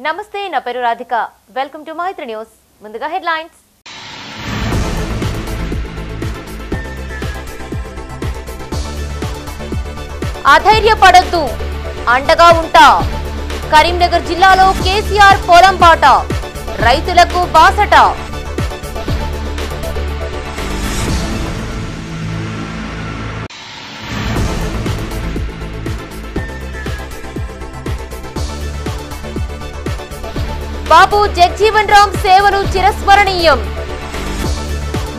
నమస్తే నా పేరు Radhika welcome to Maitri news ముందుగా హెడ్లైన్స్ అధైర్యపడొద్దు అండగా ఉంటా కరీంనగర్ జిల్లాలో కేసీఆర్ పొలం బాట రైతులకు బాసట బాబు జగ్జీవన్ రామ్ సేవలు చిరస్మరణీయం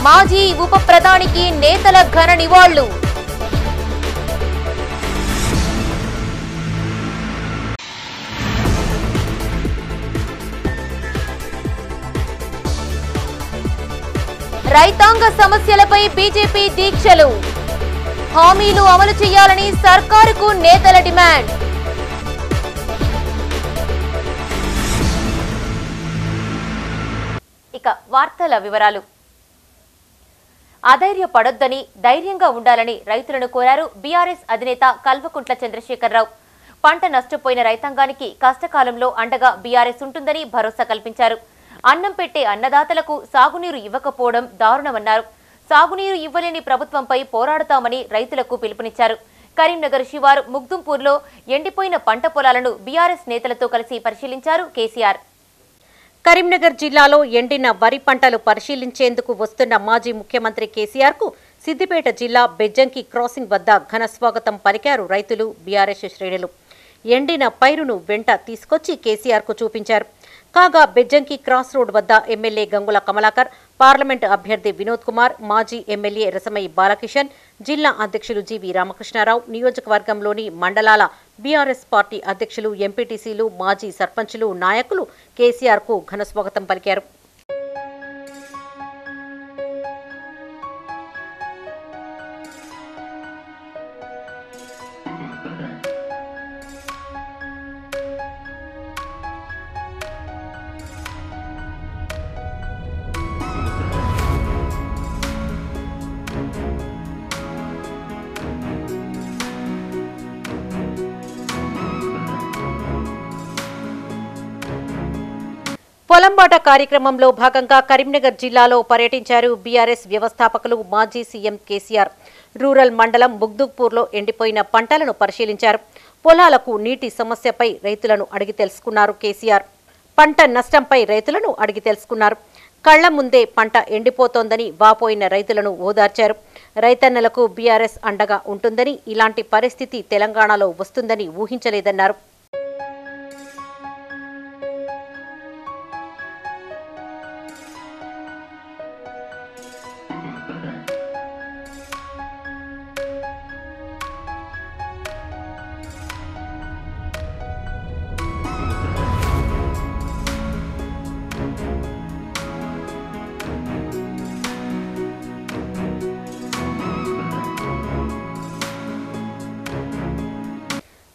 మాజీ ఉప ప్రధానికి నేతల ఘన నివాళులు రైతాంగ సమస్యలపై బీజేపీ దీక్షలు హామీలు అమలు చేయాలని సర్కారుకు నేతల డిమాండ్ ఇక వార్తల వివరాలు అధైర్యపడొద్దని ధైర్యంగా ఉండాలని రైతులను కోరారు బీఆర్ఎస్ అధినేత కల్వకుంట్ల చంద్రశేఖరరావు పంట నష్టపోయిన రైతాంగానికి కష్టకాలంలో అండగా బీఆర్ఎస్ ఉంటుందని భరోసా కల్పించారు అన్నం పెట్టే అన్నదాతలకు సాగునీరు ఇవ్వకపోవడం దారుణమన్నారు సాగునీరు ఇవ్వలేని ప్రభుత్వంపై పోరాడతామని రైతులకు పిలుపునిచ్చారు కరీంనగర్ శివారు ముగ్దుంపూర్లో ఎండిపోయిన పంట పొలాలను బీఆర్ఎస్ నేతలతో కలిసి పరిశీలించారు కేసీఆర్ కరీంనగర్ జిల్లాలో ఎండిన వరి పంటలు పరిశీలించేందుకు వస్తున్న మాజీ ముఖ్యమంత్రి కేసీఆర్ కు సిద్దిపేట జిల్లా బెజ్జంకి క్రాసింగ్ వద్ద ఘన స్వాగతం పలికారు రైతులు బీఆర్ఎస్ శ్రేణులు ఎండిన పైరును వెంట తీసుకొచ్చి కేసీఆర్ కు చూపించారు కాగా బెజ్జంకి క్రాస్ రోడ్ వద్ద ఎమ్మెల్యే గంగుల కమలాకర్ పార్లమెంట్ అభ్యర్థి వినోద్ కుమార్ మాజీ ఎమ్మెల్యే రసమయి బాలకిషన్ జిల్లా అధ్యక్షులు జీవి రామకృష్ణారావు నియోజకవర్గంలోని మండలాల బీఆర్ఎస్ పార్టీ అధ్యక్షులు ఎంపీటీసీలు మాజీ సర్పంచులు నాయకులు కేసీఆర్ కు ఘన స్వాగతం పలికారు పొలంబాట కార్యక్రమంలో భాగంగా కరీంనగర్ జిల్లాలో పర్యటించారు బీఆర్ఎస్ వ్యవస్థాపకులు మాజీ సీఎం కేసీఆర్ రూరల్ మండలం ముగ్దుపూర్లో ఎండిపోయిన పంటలను పరిశీలించారు పొలాలకు నీటి సమస్యపై రైతులను అడిగి తెలుసుకున్నారు కేసీఆర్ పంట నష్టంపై రైతులను అడిగి తెలుసుకున్నారు కళ్ల ముందే పంట ఎండిపోతోందని వాపోయిన రైతులను ఓదార్చారు రైతన్నలకు బీఆర్ఎస్ అండగా ఉంటుందని ఇలాంటి పరిస్థితి తెలంగాణలో వస్తుందని ఊహించలేదన్నారు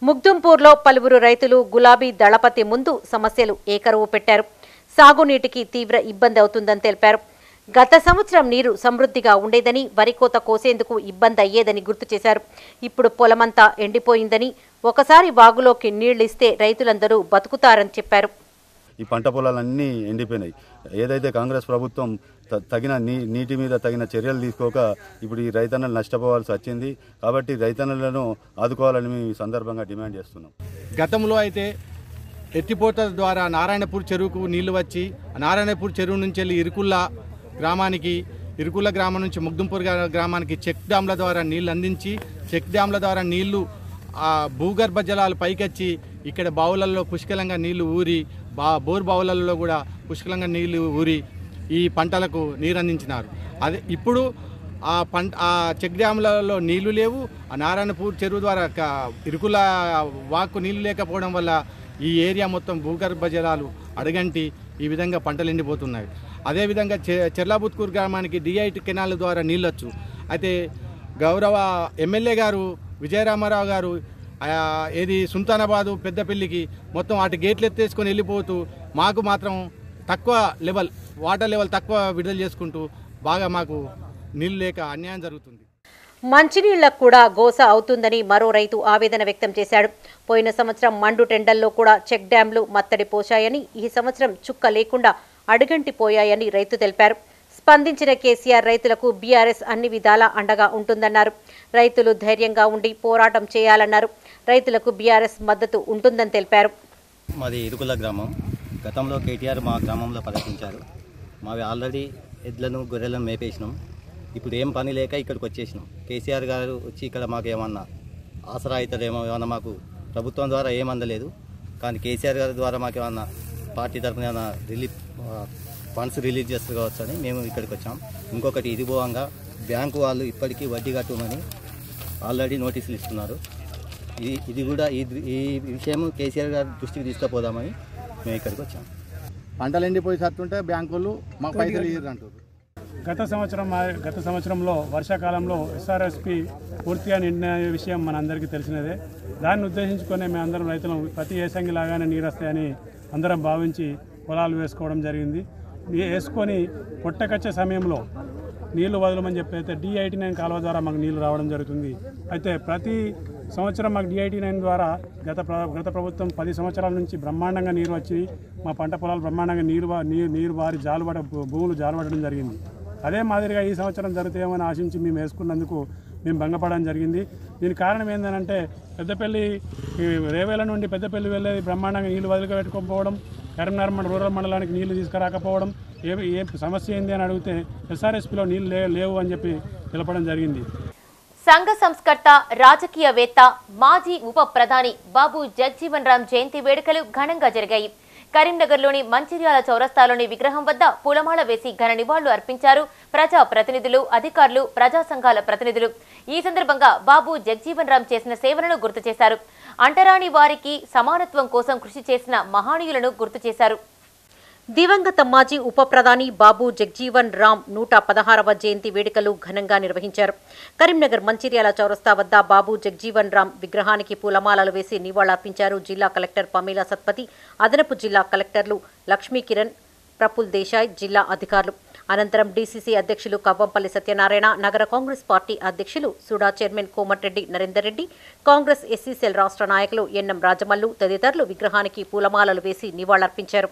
ముగ్దుంపూర్లో పలువురు రైతులు గులాబీ దళపతి ముందు సమస్యలు ఏకరువు పెట్టారు సాగునీటికి తీవ్ర ఇబ్బంది అవుతుందని తెలిపారు గత సంవత్సరం నీరు సమృద్ధిగా ఉండేదని వరి కోత కోసేందుకు ఇబ్బంది అయ్యేదని గుర్తు చేశారు ఇప్పుడు పొలమంతా ఎండిపోయిందని ఒకసారి వాగులోకి నీళ్లిస్తే రైతులందరూ బతుకుతారని చెప్పారు ఈ పంట పొలాలన్నీ ఎండిపోయినాయి ఏదైతే కాంగ్రెస్ ప్రభుత్వం తగిన నీటి మీద తగిన చర్యలు తీసుకోక ఇప్పుడు ఈ రైతన్నలు నష్టపోవాల్సి వచ్చింది కాబట్టి రైతన్నలను ఆదుకోవాలని మేము ఈ సందర్భంగా డిమాండ్ చేస్తున్నాం గతంలో అయితే ఎత్తిపోత ద్వారా నారాయణపూర్ చెరువుకు నీళ్లు వచ్చి నారాయణపూర్ చెరువు నుంచి వెళ్ళి ఇరుకుల గ్రామం నుంచి ముగ్దుంపూర్ గ్రామానికి చెక్ డ్యాంల ద్వారా నీళ్లు అందించి చెక్ డ్యాంల ద్వారా నీళ్లు భూగర్భ జలాలు పైకొచ్చి ఇక్కడ బావులలో పుష్కలంగా నీళ్లు ఊరి బోర్ బావులలో కూడా పుష్కలంగా నీళ్లు ఊరి ఈ పంటలకు నీరు అందించినారు అదే ఇప్పుడు ఆ చెక్ డ్యాములలో నీళ్లు లేవు ఆ నారాయణపూర్ చెరువు ద్వారా ఇరుకుల వాక్కు నీళ్లు లేకపోవడం వల్ల ఈ ఏరియా మొత్తం భూగర్భ జలాలు అడగంటి ఈ విధంగా పంటలు ఎండిపోతున్నాయి అదేవిధంగా చెర్లాబుత్కూర్ గ్రామానికి డిఐటి కెనాల్ ద్వారా నీళ్ళొచ్చు అయితే గౌరవ ఎమ్మెల్యే గారు విజయరామారావు గారు ఏది సుల్తానాబాదు పెద్దపల్లికి మొత్తం వాటి గేట్లు ఎత్తేసుకొని వెళ్ళిపోతూ మాకు మాత్రం తక్కువ వాటర్ లెవెల్ తక్కువ విడుదల చేసుకుంటూ బాగా మాకు నీళ్ళు లేక అన్యాయం జరుగుతుంది మంచినీళ్లకు కూడా గోస అవుతుందని మరో రైతు ఆవేదన వ్యక్తం చేశాడు. పోయిన సంవత్సరం మండు టెండల్లో కూడా చెక్ డ్యాంలు మత్తడి పోశాయని, ఈ సంవత్సరం చుక్క లేకుండా అడుగంటిపోయాయని రైతు తెలిపారు. స్పందించిన కేసీఆర్ రైతులకు బీఆర్ఎస్ అన్ని విధాలా అండగా ఉంటుందన్నారు. రైతులు ధైర్యంగా ఉండి పోరాటం చేయాలన్నారు. రైతులకు బీఆర్ఎస్ మద్దతు ఉంటుందని తెలిపారు. మాది ఇరుకుల గ్రామం. గతంలో కేటీఆర్ మా గ్రామంలో పర్యటించారు. మావి ఆల్రెడీ ఎడ్లను గొర్రెలను మేపేసినాం. ఇప్పుడు ఏం పని లేక ఇక్కడికి వచ్చేసినాం. కేసీఆర్ గారు వచ్చి ఇక్కడ మాకు ఏమన్నా ఆసరా అవుతారేమో, ఏమన్నా మాకు ప్రభుత్వం ద్వారా ఏమందలేదు. కానీ కేసీఆర్ గారి ద్వారా మాకు ఏమన్నా పార్టీ తరఫున ఏమన్నా ఫండ్స్ రిలీజ్ చేస్తారు కావచ్చు అని మేము ఇక్కడికి వచ్చాం. ఇంకొకటి ఇది పోవంగా బ్యాంకు వాళ్ళు ఇప్పటికీ వడ్డీ కట్టమని ఆల్రెడీ నోటీసులు ఇస్తున్నారు. ఇది కూడా ఈ విషయం కేసీఆర్ గారి దృష్టికి తీసుకుపోదామని మేము ఇక్కడికి వచ్చాం. పంటలు ఎండిపోయి సత్తుంటే బ్యాంకులు మాకు పైసలు ఇయ్యరు అంటారు. గత సంవత్సరంలో వర్షాకాలంలో ఎస్ఆర్ఎస్పి పూర్తిగా నిండిన విషయం మనందరికీ తెలిసినదే. దాన్ని ఉద్దేశించుకొని మేమందరం రైతులు ప్రతి ఏసంగి లాగానే నీరు వస్తాయని అందరం భావించి పొలాలు వేసుకోవడం జరిగింది. వేసుకొని పొట్టకొచ్చే సమయంలో నీళ్లు వదలమని చెప్పి అయితే D89 కాలువ ద్వారా మాకు నీళ్లు రావడం జరుగుతుంది. అయితే ప్రతి సంవత్సరం మాకు D89 ద్వారా గత ప్రభుత్వం 10 సంవత్సరాల నుంచి బ్రహ్మాండంగా నీరు వచ్చి మా పంట పొలాలు బ్రహ్మాండంగా నీరు వారి భూములు జాలుపడడం జరిగింది. అదే మాదిరిగా ఈ సంవత్సరం జరుగుతాయేమని ఆశించి మేము వేసుకున్నందుకు మేము భంగపడడం జరిగింది. దీనికి కారణం ఏంటంటే పెద్దపల్లి రేవేల నుండి పెద్దపల్లి వెళ్ళేది బ్రహ్మాండంగా నీళ్లు వదిలిపెట్టుకోకపోవడం, కరీంనగర్ రూరల్ మండలానికి నీళ్లు తీసుకురాకపోవడం, ఏ సమస్య ఏంది అని అడిగితే ఎస్ఆర్ఎస్పీలో నీళ్లు లేవు అని చెప్పి తెలపడం జరిగింది. సంఘ సంస్కర్త, రాజకీయవేత్త, మాజీ ఉప ప్రధాని బాబు జగ్జీవన్ రామ్ జయంతి వేడుకలు ఘనంగా జరిగాయి. కరీంనగర్లోని మంచిర్యాల చౌరస్తాలోని విగ్రహం వద్ద పూలమాల వేసి ఘన నివాళులు అర్పించారు ప్రజా ప్రతినిధులు, అధికారులు, ప్రజా సంఘాల ప్రతినిధులు. ఈ సందర్భంగా బాబు జగ్జీవన్ రామ్ చేసిన సేవలను గుర్తు చేశారు. అంటరాని వారికి సమానత్వం కోసం కృషి చేసిన మహనీయులను గుర్తు చేశారు. దివంగత మాజీ ఉప ప్రధాని బాబు జగ్జీవన్ రామ్ 116వ జయంతి వేడుకలు ఘనంగా నిర్వహించారు. కరీంనగర్ మంచిర్యాల చౌరస్తా వద్ద బాబు జగ్జీవన్ రామ్ విగ్రహానికి పూలమాలలు వేసి నివాళులర్పించారు జిల్లా కలెక్టర్ పమేలా సత్పతి, అదనపు జిల్లా కలెక్టర్లు లక్ష్మీ కిరణ్, ప్రఫుల్ దేశాయ్, జిల్లా అధికారులు. అనంతరం డీసీసీ అధ్యక్షులు కవ్వంపల్లి సత్యనారాయణ, నగర కాంగ్రెస్ పార్టీ అధ్యక్షులు SUDA chairman Komatireddy Narender Reddy, Congress SC cell రాష్ట్ర నాయకులు ఎన్ఎం రాజమల్లు తదితరులు విగ్రహానికి పూలమాలలు వేసి నివాళులర్పించారు.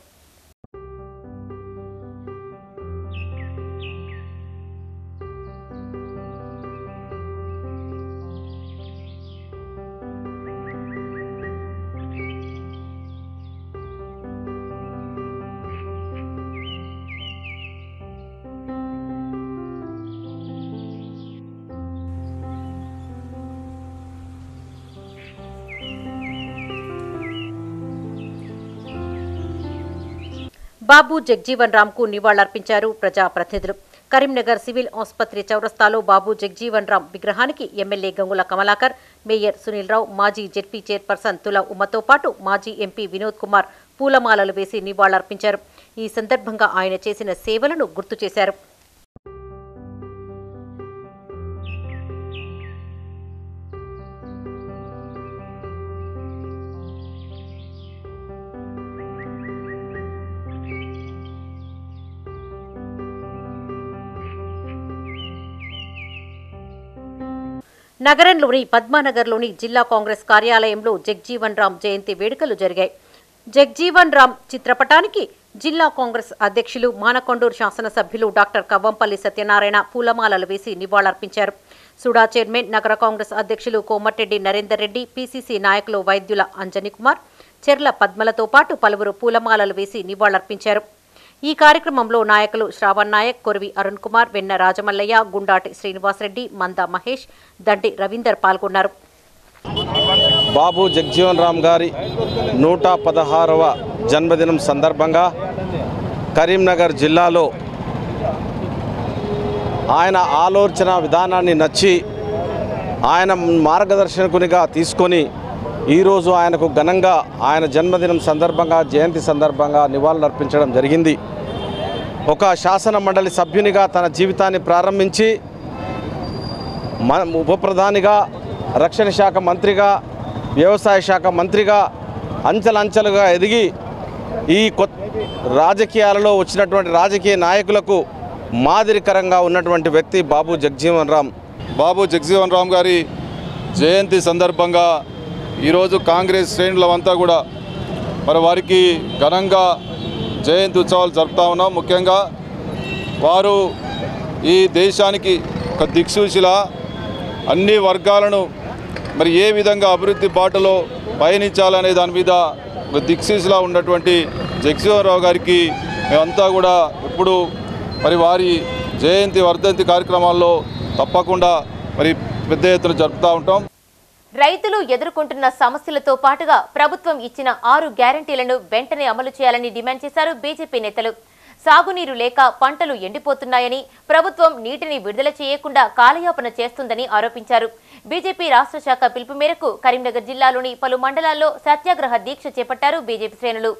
బాబు జగ్జీవన్ రామ్ కు నివాళులర్పించారు ప్రజాప్రతినిధులు. కరీంనగర్ సివిల్ ఆసుపత్రి చౌరస్తాలో బాబు జగ్జీవన్ రామ్ విగ్రహానికి ఎమ్మెల్యే గంగుల కమలాకర్, మేయర్ సునీల్ రావు, మాజీ జెడ్పీ చైర్పర్సన్ తుల ఉమ్మతో పాటు మాజీ ఎంపీ వినోద్ కుమార్ పూలమాలలు వేసి నివాళులర్పించారు. ఈ సందర్భంగా ఆయన చేసిన సేవలను గుర్తు చేశారు. నగరంలోని పద్మానగర్లోని జిల్లా కాంగ్రెస్ కార్యాలయంలో జగ్జీవన్ రామ్ జయంతి వేడుకలు జరిగాయి. జగ్జీవన్ రామ్ చిత్రపటానికి జిల్లా కాంగ్రెస్ అధ్యక్షులు మానకొండూరు శాసనసభ్యులు డాక్టర్ కవ్వంపల్లి సత్యనారాయణ పూలమాలలు వేసి నివాళులర్పించారు. సుడా చైర్మన్, నగర కాంగ్రెస్ అధ్యక్షులు కోమటిరెడ్డి నరేందర్ రెడ్డి, పీసీసీ నాయకులు వైద్యుల అంజనీ కుమార్, చెర్ల పద్మలతో పాటు పలువురు పూలమాలలు వేసి నివాళులర్పించారు. ఈ కార్యక్రమంలో నాయకులు శ్రావణ్ నాయక్, కొరివి అరుణ్ కుమార్, వెన్న రాజమల్లయ్య, గుండాటి శ్రీనివాసరెడ్డి, మంద మహేష్, దండి రవీందర్ పాల్గొన్నారు. బాబు జగ్జీవన్ రామ్ గారి 116వ జన్మదినం సందర్భంగా కరీంనగర్ జిల్లాలో ఆయన ఆలోచన విధానాన్ని నచ్చి ఆయన మార్గదర్శకునిగా తీసుకొని ఈరోజు ఆయనకు ఘనంగా ఆయన జన్మదినం సందర్భంగా, జయంతి సందర్భంగా నివాళులు అర్పించడం జరిగింది. ఒక శాసన మండలి సభ్యునిగా తన జీవితాన్ని ప్రారంభించి ఉప ప్రధానిగా, రక్షణ శాఖ మంత్రిగా, వ్యవసాయ శాఖ మంత్రిగా అంచెలంచెలుగా ఎదిగి ఈ రాజకీయాలలో వచ్చినటువంటి రాజకీయ నాయకులకు మాదిరికరంగా ఉన్నటువంటి వ్యక్తి బాబు జగ్జీవన్ రామ్. బాబు జగజీవన్ రామ్ గారి జయంతి సందర్భంగా ఈరోజు కాంగ్రెస్ శ్రేణులమంతా కూడా మరి వారికి ఘనంగా జయంతి ఉత్సవాలు జరుపుతా ఉన్నాం. ముఖ్యంగా వారు ఈ దేశానికి ఒక దిక్సూచిలా అన్ని వర్గాలను మరి ఏ విధంగా అభివృద్ధి బాటలో పయనించాలనే దాని మీద ఒక దిక్సూచిలా ఉన్నటువంటి జగజీవన్ రామ్ గారికి మేమంతా కూడా ఇప్పుడు మరి వారి జయంతి వర్ధంతి కార్యక్రమాల్లో తప్పకుండా మరి పెద్ద ఎత్తున జరుపుతూ ఉంటాం. రైతులు ఎదుర్కొంటున్న సమస్యలతో పాటుగా ప్రభుత్వం ఇచ్చిన 6 గ్యారంటీలను వెంటనే అమలు చేయాలని డిమాండ్ చేశారు బీజేపీ నేతలు. సాగునీరు లేక పంటలు ఎండిపోతున్నాయని, ప్రభుత్వం నీటిని విడుదల చేయకుండా కాలయాపన చేస్తుందని ఆరోపించారు. బీజేపీ రాష్ట్ర శాఖ పిలుపు మేరకు కరీంనగర్ జిల్లాలోని పలు మండలాల్లో సత్యాగ్రహ దీక్ష చేపట్టారు బీజేపీ శ్రేణులు.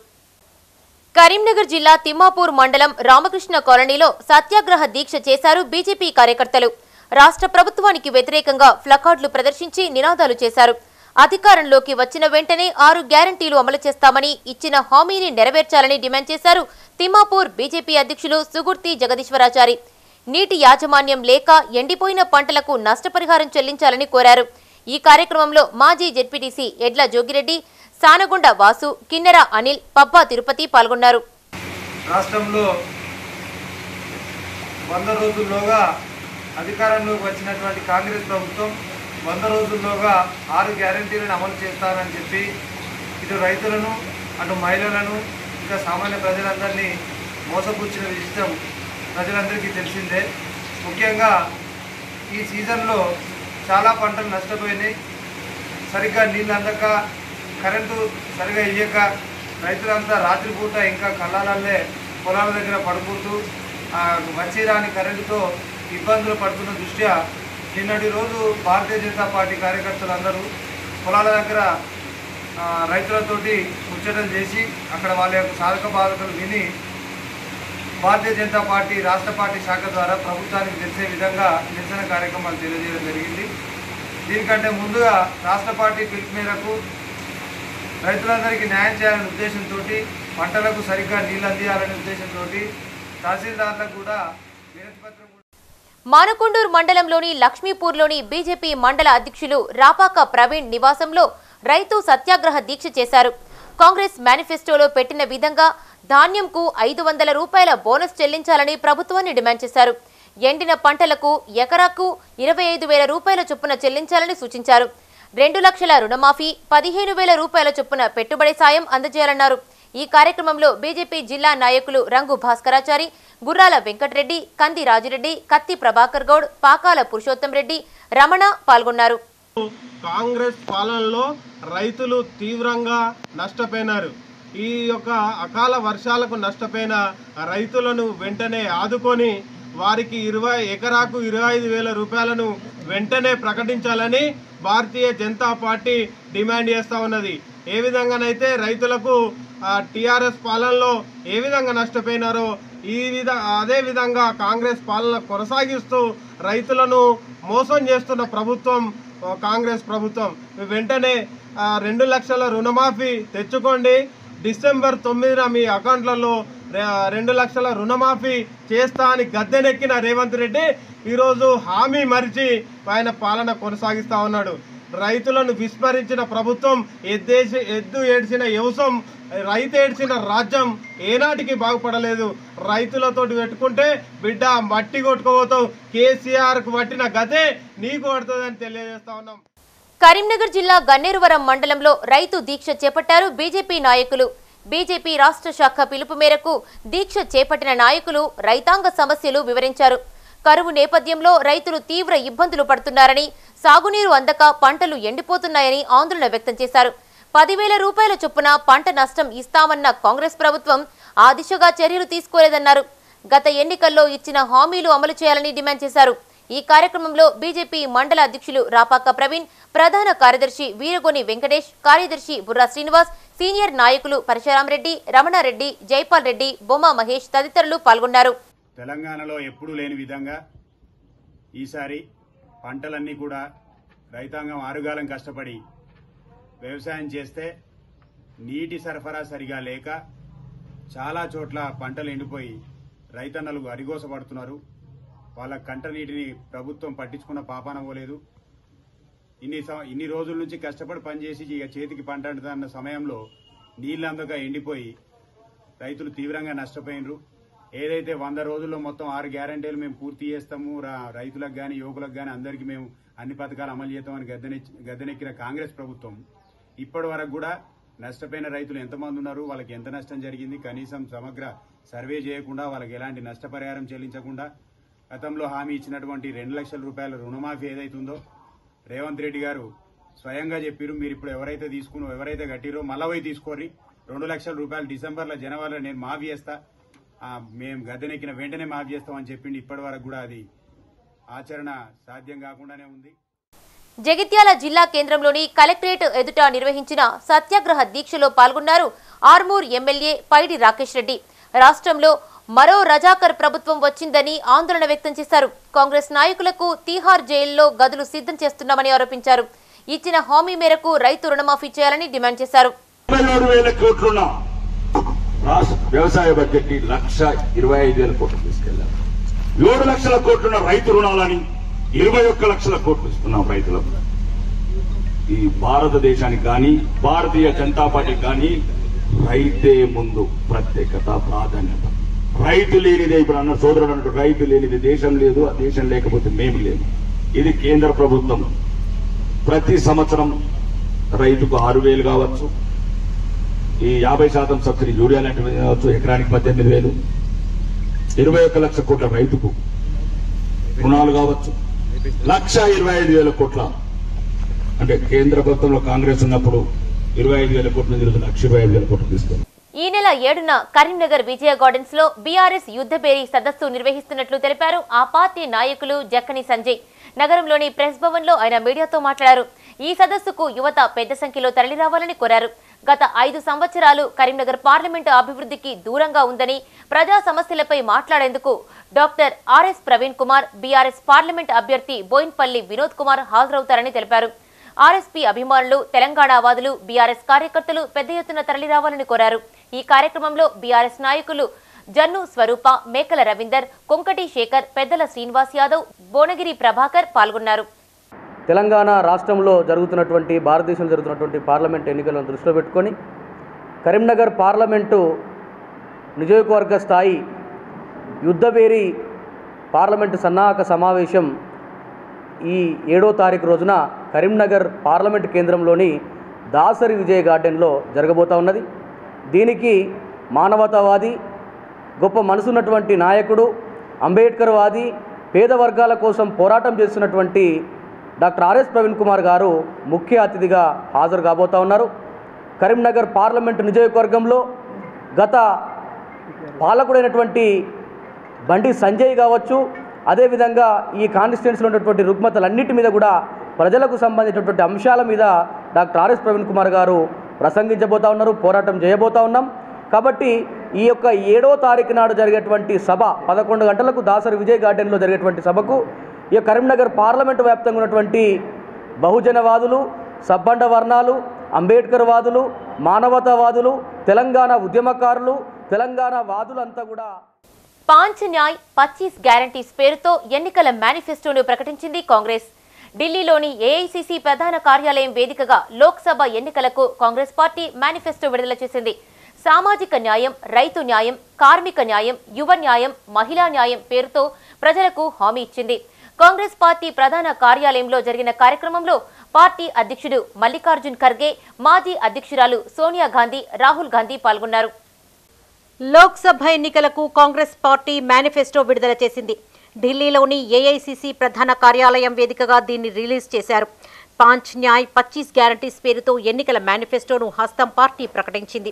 కరీంనగర్ జిల్లా తిమ్మాపూర్ మండలం రామకృష్ణ కాలనీలో సత్యాగ్రహ దీక్ష చేశారు బీజేపీ కార్యకర్తలు. రాష్ట్ర ప్రభుత్వానికి వ్యతిరేకంగా ప్లకార్డులు ప్రదర్శించి నినాదాలు చేశారు. అధికారంలోకి వచ్చిన వెంటనే 6 గ్యారంటీలు అమలు చేస్తామని ఇచ్చిన హామీని నెరవేర్చాలని డిమాండ్ చేశారు తిమ్మాపూర్ బీజేపీ అధ్యక్షులు సుగుర్తి జగదీశ్వరాచారి. నీటి యాజమాన్యం లేక ఎండిపోయిన పంటలకు నష్టపరిహారం చెల్లించాలని కోరారు. ఈ కార్యక్రమంలో మాజీ జెడ్పీటీసీ ఎడ్ల జోగిరెడ్డి, సానగుండ వాసు, కిన్నెర అనిల్, పబ్బా తిరుపతి పాల్గొన్నారు. రాష్ట్రంలో 100 రోజుల్లోగా అధికారంలోకి వచ్చినటువంటి కాంగ్రెస్ ప్రభుత్వం 100 రోజుల్లోగా 6 గ్యారంటీలను అమలు చేస్తానని చెప్పి ఇటు రైతులను, అటు మహిళలను, ఇంకా సామాన్య ప్రజలందరినీ మోసపుచ్చిన విషయం ప్రజలందరికీ తెలిసిందే. ముఖ్యంగా ఈ సీజన్లో చాలా పంటలు నష్టపోయినాయి. సరిగ్గా నీళ్ళు అందక, కరెంటు సరిగా ఇయ్యక రైతులంతా రాత్రిపూట ఇంకా కళ్ళాలల్లే పొలాల దగ్గర పడుకుంటూ వచ్చి రాని కరెంటుతో ఇబ్బందులు పడుతున్న దృష్ట్యా నిన్నటి రోజు భారతీయ జనతా పార్టీ కార్యకర్తలందరూ పొలాల దగ్గర రైతులతోటి ముచ్చటలు చేసి అక్కడ వాళ్ళ యొక్క సాధక బాధకులు విని భారతీయ జనతా పార్టీ రాష్ట్ర పార్టీ శాఖ ద్వారా ప్రభుత్వానికి తెలిసే విధంగా నిరసన కార్యక్రమాలు తెలియజేయడం జరిగింది. దీనికంటే ముందుగా రాష్ట్ర పార్టీ పిలుపు మేరకు రైతులందరికీ న్యాయం చేయాలనే ఉద్దేశంతో, పంటలకు సరిగ్గా నీళ్ళు అందియాలనే ఉద్దేశంతో తహసీల్దార్లకు కూడా వినతిపత్రం. మానకొండూరు మండలంలోని లక్ష్మీపూర్లోని బీజేపీ మండల అధ్యక్షులు రాపాక ప్రవీణ్ నివాసంలో రైతు సత్యాగ్రహ దీక్ష చేశారు. కాంగ్రెస్ మేనిఫెస్టోలో పెట్టిన విధంగా ధాన్యంకు 500 రూపాయల బోనస్ చెల్లించాలని ప్రభుత్వాన్ని డిమాండ్ చేశారు. ఎండిన పంటలకు ఎకరాకు 25,000 రూపాయల చొప్పున చెల్లించాలని సూచించారు. 2 లక్షల రుణమాఫీ, 15,000 రూపాయల చొప్పున పెట్టుబడి సాయం అందజేయాలన్నారు. ఈ కార్యక్రమంలో బీజేపీ జిల్లా నాయకులు రంగు భాస్కరాచారి, గుర్రాల వెంకటరెడ్డి, కంది రాజిరెడ్డి, కత్తి ప్రభాకర్ గౌడ్, పాకాల పురుషోత్తం రెడ్డి, రమణ పాల్గొన్నారు. కాంగ్రెస్ పాలనలో రైతులు తీవ్రంగా నష్టపోయినారు. ఈ యొక్క అకాల వర్షాలకు నష్టపోయిన రైతులను వెంటనే ఆదుకొని వారికి ఎకరాకు 25,000 రూపాయలను వెంటనే ప్రకటించాలని భారతీయ జనతా పార్టీ డిమాండ్ చేస్తూ ఉన్నది. ఏ విధంగానైతే రైతులకు టీఆర్ఎస్ పాలనలో ఏ విధంగా నష్టపోయినారో అదే విధంగా కాంగ్రెస్ పాలన కొనసాగిస్తూ రైతులను మోసం చేస్తున్న ప్రభుత్వం కాంగ్రెస్ ప్రభుత్వం. వెంటనే 2 లక్షల రుణమాఫీ తెచ్చుకోండి. డిసెంబర్ 9న మీ అకౌంట్లలో 2 లక్షల రుణమాఫీ చేస్తా అని గద్దెనెక్కిన రేవంత్ రెడ్డి ఈరోజు హామీ మరిచి ఆయన పాలన కొనసాగిస్తా ఉన్నాడు. రైతులను విస్మరించిన ప్రభుత్వం, ఎద్దు ఏడ్చిన వ్యవసాయం, రైతు ఏడ్చిన రాజ్యం ఏనాటికి బాగుపడలేదు. రైతులతోటి పెట్టుకుంటే బిడ్డ మట్టి కొట్టుకోబోతావు, కేసీఆర్కు పట్టిన గతే నీకు పడుతుందని తెలియజేస్తా ఉన్నాం. కరీంనగర్ జిల్లా గన్నేరువరం మండలంలో రైతు దీక్ష చేపట్టారు బీజేపీ నాయకులు. బీజేపీ రాష్ట్ర శాఖ పిలుపు మేరకు దీక్ష చేపట్టిన నాయకులు రైతాంగ సమస్యలు వివరించారు. కరువు నేపథ్యంలో రైతులు తీవ్ర ఇబ్బందులు పడుతున్నారని, సాగునీరు అందక పంటలు ఎండిపోతున్నాయని ఆందోళన వ్యక్తం చేశారు. 10,000 రూపాయల చొప్పున పంట నష్టం ఇస్తామన్న కాంగ్రెస్ ప్రభుత్వం ఆ దిశగా చర్యలు తీసుకోలేదన్నారు. గత ఎన్నికల్లో ఇచ్చిన హామీలు అమలు చేయాలని డిమాండ్ చేశారు. ఈ కార్యక్రమంలో బీజేపీ మండల అధ్యక్షులు రాపాక ప్రవీణ్, ప్రధాన కార్యదర్శి వీరగోని వెంకటేష్, కార్యదర్శి బుర్రా శ్రీనివాస్, సీనియర్ నాయకులు పరశురామరెడ్డి, రమణారెడ్డి, జైపాల్ రెడ్డి, బొమ్మ మహేష్ తదితరులు పాల్గొన్నారు. తెలంగాణలో ఎప్పుడూ లేని విధంగా ఈసారి పంటలన్నీ కూడా రైతాంగం ఆరుగాలం కష్టపడి వ్యవసాయం చేస్తే నీటి సరఫరా సరిగా లేక చాలా చోట్ల పంటలు ఎండిపోయి రైతన్నలు అరిగోసపడుతున్నారు. వాళ్ళ కంట నీటిని ప్రభుత్వం పట్టించుకున్న పాపాన పోలేదు. ఇన్ని రోజుల నుంచి కష్టపడి పనిచేసి ఇక చేతికి పంట అంటున్న సమయంలో నీళ్ళు అందక ఎండిపోయి రైతులు తీవ్రంగా నష్టపోయినరు. ఏదైతే 100 రోజుల్లో మొత్తం 6 గ్యారంటీలు మేము పూర్తి చేస్తాము, రైతులకు కానీ యువకులకు కానీ అందరికీ మేము అన్ని పథకాలు అమలు చేస్తామని గద్దెనెక్కిన కాంగ్రెస్ ప్రభుత్వం ఇప్పటి వరకు కూడా నష్టపోయిన రైతులు ఎంతమంది ఉన్నారు, వాళ్ళకి ఎంత నష్టం జరిగింది, కనీసం సమగ్ర సర్వే చేయకుండా వాళ్ళకి ఎలాంటి నష్టపరిహారం చెల్లించకుండా గతంలో హామీ ఇచ్చినటువంటి 2 లక్షల రూపాయల రుణమాఫీ ఏదైతుందో రేవంత్ రెడ్డి గారు స్వయంగా చెప్పారు, మీరు ఇప్పుడు ఎవరైతే కట్టిరో మళ్ళా పోయి తీసుకోరి, 2 లక్షల రూపాయలు డిసెంబర్లో జనవరిలో నేను మాఫీ చేస్తా, మేము గద్దెనెక్కిన వెంటనే మాఫీ చేస్తామని చెప్పిండి. ఇప్పటి వరకు కూడా అది ఆచరణ సాధ్యం కాకుండానే ఉంది. జగిత్యాల జిల్లా కేంద్రంలోని కలెక్టరేట్ ఎదుట నిర్వహించిన సత్యాగ్రహ దీక్షలో పాల్గొన్నారు ఆర్మూర్ ఎమ్మెల్యే పైడి రాకేష్ రెడ్డి. రాష్ట్రంలో మరో రజాకర్ ప్రభుత్వం వచ్చిందని ఆందోళన వ్యక్తం చేశారు. కాంగ్రెస్ నాయకులకు తీహార్ జైల్లో గదులు సిద్ధం చేస్తున్నామని ఆరోపించారు. ఇచ్చిన హామీ మేరకు రైతు రుణమాఫీ చేయాలని డిమాండ్ చేశారు. వ్యవసాయ బడ్జెట్ ని 1,25,000 కోట్లు తీసుకెళ్లారు. 7 లక్షల కోట్లున్న రైతు రుణాలని 21 లక్షల కోట్లు ఇస్తున్నాం రైతులకు. ఈ భారతదేశానికి కానీ భారతీయ జనతా పార్టీకి కానీ రైతే ముందు ప్రత్యేకత ప్రాధాన్యత. రైతు లేనిదే ఇప్పుడు అన్న సోదరుడు అన్నట్టు రైతు లేనిది దేశం లేదు, ఆ దేశం లేకపోతే మేము లేము. ఇది కేంద్ర ప్రభుత్వం ప్రతి సంవత్సరం రైతుకు 6,000 కావచ్చు, ఈ 50% సబ్సిడీ యూరియా లాంటివి కావచ్చు, ఎకరానికి 18,000, 21 లక్షల కోట్ల రైతుకు రుణాలు కావచ్చు, 1,25,000 కోట్ల అంటే కేంద్ర ప్రభుత్వంలో కాంగ్రెస్ ఉన్నప్పుడు 25,000 కోట్ల నిధులు 1,25,000 కోట్లు తీసుకుంది. ఈ నెల 7న కరీంనగర్ విజయ గార్డెన్స్ లో బీఆర్ఎస్ యుద్ధబేరీ సదస్సు నిర్వహిస్తున్నట్లు తెలిపారు ఆ పార్టీ నాయకులు జక్కని సంజయ్. నగరంలోని ప్రెస్ భవన్ లో ఆయన మీడియాతో మాట్లాడారు. ఈ సదస్సుకు యువత పెద్ద సంఖ్యలో తరలిరావాలని కోరారు. గత 5 సంవత్సరాలు కరీంనగర్ పార్లమెంటు అభివృద్ధికి దూరంగా ఉందని, ప్రజా సమస్యలపై మాట్లాడేందుకు doctor RS Praveen Kumar, BRS parliament అభ్యర్థి బోయిన్పల్లి వినోద్ కుమార్ హాజరవుతారని తెలిపారు. ఆర్ఎస్పీ అభిమానులు, తెలంగాణవాదులు, బీఆర్ఎస్ కార్యకర్తలు పెద్ద ఎత్తున తరలిరావాలని కోరారు. ఈ కార్యక్రమంలో బీఆర్ఎస్ నాయకులు జన్ను స్వరూప, మేకల రవీందర్, కొంకటి శేఖర్, పెద్దల శ్రీనివాస్ యాదవ్, బోనగిరి ప్రభాకర్ పాల్గొన్నారు. తెలంగాణ రాష్ట్రంలో జరుగుతున్నటువంటి భారతదేశంలో జరుగుతున్నటువంటి పార్లమెంట్ ఎన్నికలను దృష్టిలో పెట్టుకొని కరీంనగర్ పార్లమెంటు నియోజకవర్గ స్థాయి యుద్ధబేరీ పార్లమెంటు సన్నాహక సమావేశం ఈ 7వ తారీఖు రోజున కరీంనగర్ పార్లమెంటు కేంద్రంలోని దాసరి విజయ్ గార్డెన్లో జరగబోతా ఉన్నది. దీనికి మానవతావాది, గొప్ప మనసున్నటువంటి నాయకుడు, అంబేద్కర్ వాది, పేద వర్గాల కోసం పోరాటం చేస్తున్నటువంటి డాక్టర్ ఆర్ఎస్ ప్రవీణ్ కుమార్ గారు ముఖ్య అతిథిగా హాజరు కాబోతా ఉన్నారు. కరీంనగర్ పార్లమెంటు నియోజకవర్గంలో గత పాలకుడైనటువంటి బండి సంజయ్ కావచ్చు, అదేవిధంగా ఈ కాన్స్టిట్యున్సీలో ఉన్నటువంటి రుగ్మతలన్నిటి మీద కూడా ప్రజలకు సంబంధించినటువంటి అంశాల మీద డాక్టర్ ఆర్ఎస్ ప్రవీణ్ కుమార్ గారు ప్రసంగించబోతా ఉన్నారు, పోరాటం చేయబోతా ఉన్నాం. కాబట్టి ఈ యొక్క 7వ తారీఖు నాడు జరిగేటువంటి సభ 11 గంటలకు దాసరి విజయ్ గార్డెన్లో జరిగేటువంటి సభకు ఈ కరీంనగర్ పార్లమెంటు వ్యాప్తంగా ఉన్నటువంటి బహుజనవాదులు, సబ్బండ వర్ణాలు, అంబేద్కర్ వాదులు, మానవతావాదులు, తెలంగాణ ఉద్యమకారులు, తెలంగాణ వాదులంతా కూడా 5 న్యాయ్ 25 గ్యారంటీస్ పేరుతో ఎన్నికల మేనిఫెస్టోను ప్రకటించింది కాంగ్రెస్. ఢిల్లీలోని ఏఐసీసీ ప్రధాన కార్యాలయం వేదికగా లోక్సభ ఎన్నికలకు కాంగ్రెస్ పార్టీ మేనిఫెస్టో విడుదల చేసింది. సామాజిక న్యాయం, రైతు న్యాయం, కార్మిక న్యాయం, యువ న్యాయం, మహిళా న్యాయం పేరుతో ప్రజలకు హామీ ఇచ్చింది. కాంగ్రెస్ పార్టీ ప్రధాన కార్యాలయంలో జరిగిన కార్యక్రమంలో పార్టీ అధ్యక్షుడు మల్లికార్జున్ ఖర్గే, మాజీ అధ్యక్షురాలు సోనియా గాంధీ, రాహుల్ గాంధీ పాల్గొన్నారు. లోక్సభ ఎన్నికలకు కాంగ్రెస్ పార్టీ మేనిఫెస్టో విడుదల చేసింది. ఢిల్లీలోని ఏఐసీసీ ప్రధాన కార్యాలయం వేదికగా దీన్ని రిలీజ్ చేశారు. 5 న్యాయ్ 25 గ్యారంటీస్ పేరుతో ఎన్నికల మేనిఫెస్టోను హస్తం పార్టీ ప్రకటించింది.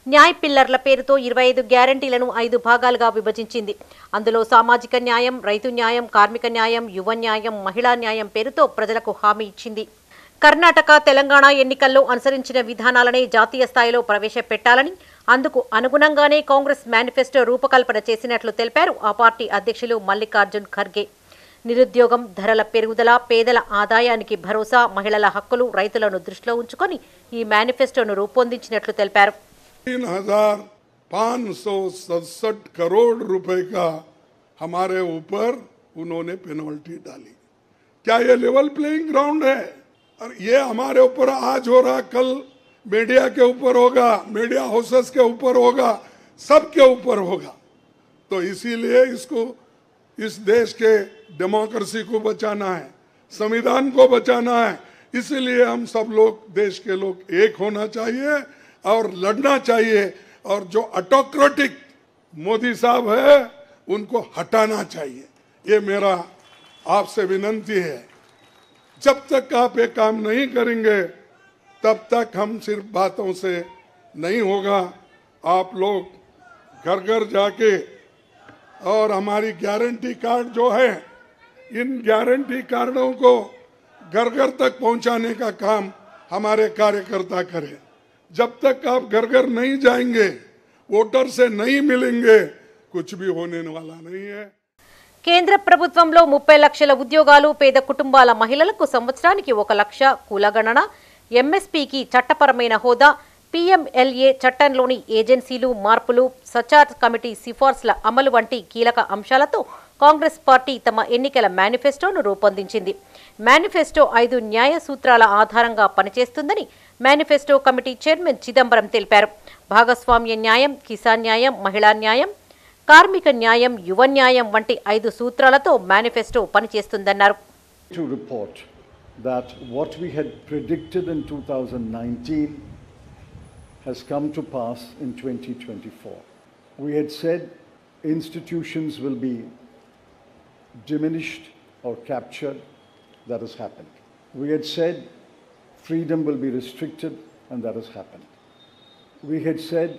న్యాయ్ పిల్లర్ల పేరుతో 25 గ్యారంటీలను 5 భాగాలుగా విభజించింది. అందులో సామాజిక న్యాయం, రైతు న్యాయం, కార్మిక న్యాయం, యువ న్యాయం, మహిళా న్యాయం పేరుతో ప్రజలకు హామీ ఇచ్చింది. కర్ణాటక, తెలంగాణ ఎన్నికల్లో అనుసరించిన విధానాలనే జాతీయ స్థాయిలో ప్రవేశపెట్టాలని, అందుకు అనుగుణంగానే కాంగ్రెస్ మేనిఫెస్టో రూపకల్పన చేసినట్లు తెలిపారు ఆ పార్టీ అధ్యక్షులు మల్లికార్జున్ ఖర్గే. నిరుద్యోగం, ధరల పెరుగుదల, పేదల ఆదాయానికి భరోసా, మహిళల హక్కులు, రైతులను దృష్టిలో ఉంచుకొని ఈ మేనిఫెస్టోను రూపొందించినట్లు తెలిపారు. 3,567 करोड़ रुपए का हमारे ऊपर उन्होंने पेनल्टी डाली। क्या ये लेवल प्लेइंग ग्राउंड है? और ये हमारे ऊपर आज हो रहा, कल मीडिया के ऊपर होगा, मीडिया हाउसेस के ऊपर होगा, सबके ऊपर होगा। तो इसीलिए इसको, इस देश के डेमोक्रेसी को बचाना है, संविधान को बचाना है, इसलिए हम सब लोग, देश के लोग एक होना चाहिए और लड़ना चाहिए। और जो ऑटोक्रेटिक मोदी साहब है उनको हटाना चाहिए। ये मेरा आपसे विनती है। जब तक आप ये काम नहीं करेंगे तब तक हम सिर्फ बातों से नहीं होगा। आप लोग घर घर जाके और हमारी गारंटी कार्ड जो है, इन गारंटी कार्डों को घर घर तक पहुंचाने का काम हमारे कार्यकर्ता करें। जब तक आप घर घर नहीं जाएंगे, वोटर से नहीं मिलेंगे, कुछ भी होने वाला नहीं है। కేంద్ర ప్రభుత్వంలో 30 లక్షల ఉద్యోగాలు, పేద కుటుంబాల మహిళలకు సంవత్సరానికి 1 లక్ష కులగణన, ఎంఎస్పీకి చట్టపరమైన హోదా, పీఎంఎల్ఏ చట్టంలోని ఏజెన్సీలు మార్పులు, సచార్ కమిటీ సిఫార్సుల అమలు వంటి కీలక అంశాలతో కాంగ్రెస్ పార్టీ తమ ఎన్నికల మేనిఫెస్టోను రూపొందించింది. మేనిఫెస్టో 5 న్యాయ సూత్రాల ఆధారంగా పనిచేస్తుందని మేనిఫెస్టో కమిటీ చైర్మన్ చిదంబరం తెలిపారు. భాగస్వామ్య న్యాయం, కిసాన్ న్యాయం, మహిళా న్యాయం, కార్మిక న్యాయం, యువ న్యాయం వంటి 5 సూత్రాలతో manifesto పనిచేస్తుందన్నారు. To report that what we had predicted in 2019 has come to pass in 2024. We had said institutions will be diminished or captured. That has happened. We had said freedom will be restricted, and that has happened. We had said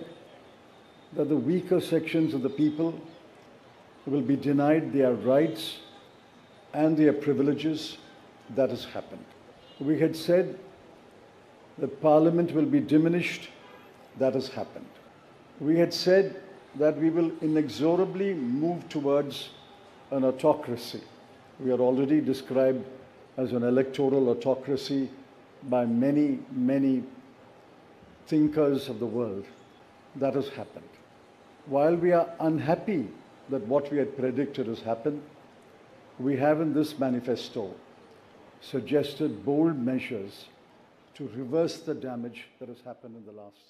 that the weaker sections of the people will be denied their rights and their privileges. That has happened. We had said that Parliament will be diminished. That has happened. We had said that we will inexorably move towards an autocracy. We are already described as an electoral autocracy by many, many thinkers of the world. That has happened. While we are unhappy that what we had predicted has happened, we have in this manifesto suggested bold measures to reverse the damage that has happened in the last.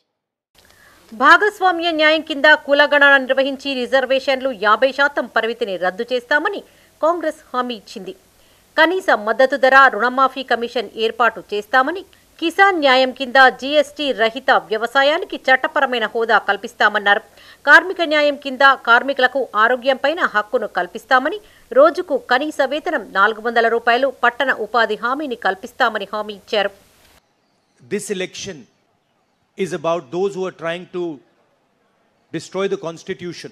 భాగస్వామ్య న్యాయం కింద కులగణన నిర్వహించి రిజర్వేషన్లు 50% పరిమితిని రద్దు చేస్తామని కాంగ్రెస్ హామీ ఇచ్చింది. కనీస మద్దతు ధర, రుణమాఫీ కమిషన్ ఏర్పాటు చేస్తామని, కిసాన్ న్యాయం కింద జీఎస్టీ రహిత వ్యవసాయానికి చట్టపరమైన హోదా కల్పిస్తామన్నారు. కార్మిక న్యాయం కింద కార్మికులకు ఆరోగ్యంపైన హక్కును కల్పిస్తామని, రోజుకు కనీస వేతనం 400 రూపాయలు, పట్టణ ఉపాధి హామీని కల్పిస్తామని హామీ ఇచ్చారు. This election is about those who are trying to destroy the constitution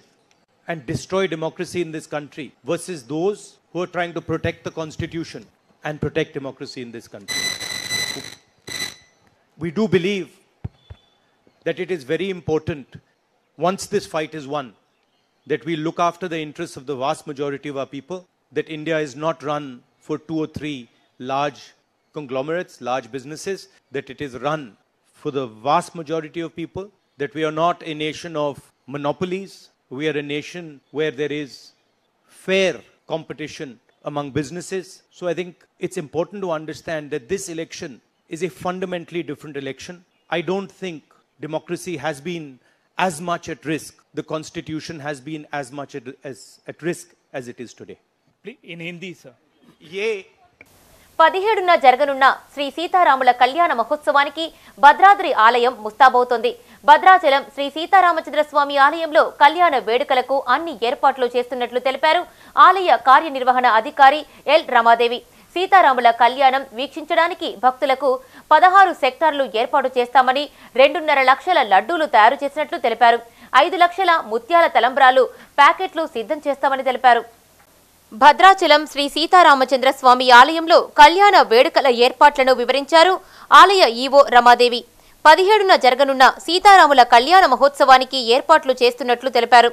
and destroy democracy in this country versus those who are trying to protect the constitution and protect democracy in this country. We do believe that it is very important, once this fight is won, that we look after the interests of the vast majority of our people, that India is not run for 2 or 3 large conglomerates, large businesses, that it is run for the vast majority of people, that we are not a nation of monopolies, we are a nation where there is fair competition among businesses. So I think it's important to understand that this election is a fundamentally different election. I don't think democracy has been as much at risk, the constitution has been as much at risk as it is today. In Hindi, sir. 17న జరగనున్న శ్రీ సీతారాముల కళ్యాణ మహోత్సవానికి భద్రాద్రి ఆలయం ముస్తాబవుతోంది. భద్రాచలం శ్రీ సీతారామచంద్రస్వామి ఆలయంలో కళ్యాణ వేడుకలకు అన్ని ఏర్పాట్లు చేస్తున్నట్లు తెలిపారు ఆలయ కార్యనిర్వహణ అధికారి ఎల్ రమాదేవి. సీతారాముల కళ్యాణం వీక్షించడానికి భక్తులకు 16 సెక్టార్లు ఏర్పాటు చేస్తామని, 2.5 లక్షల లడ్డూలు తయారు చేసినట్లు తెలిపారు. 5 లక్షల ముత్యాల తలంబ్రాలు ప్యాకెట్లు సిద్ధం చేస్తామని తెలిపారు. భద్రాచలం శ్రీ సీతారామచంద్ర స్వామి ఆలయంలో కళ్యాణ వేడుకల ఏర్పాట్లను వివరించారు ఆలయ ఈవో రమాదేవి. 17న జరగనున్న సీతారాముల కళ్యాణ మహోత్సవానికి ఏర్పాట్లు చేస్తున్నట్లు తెలిపారు.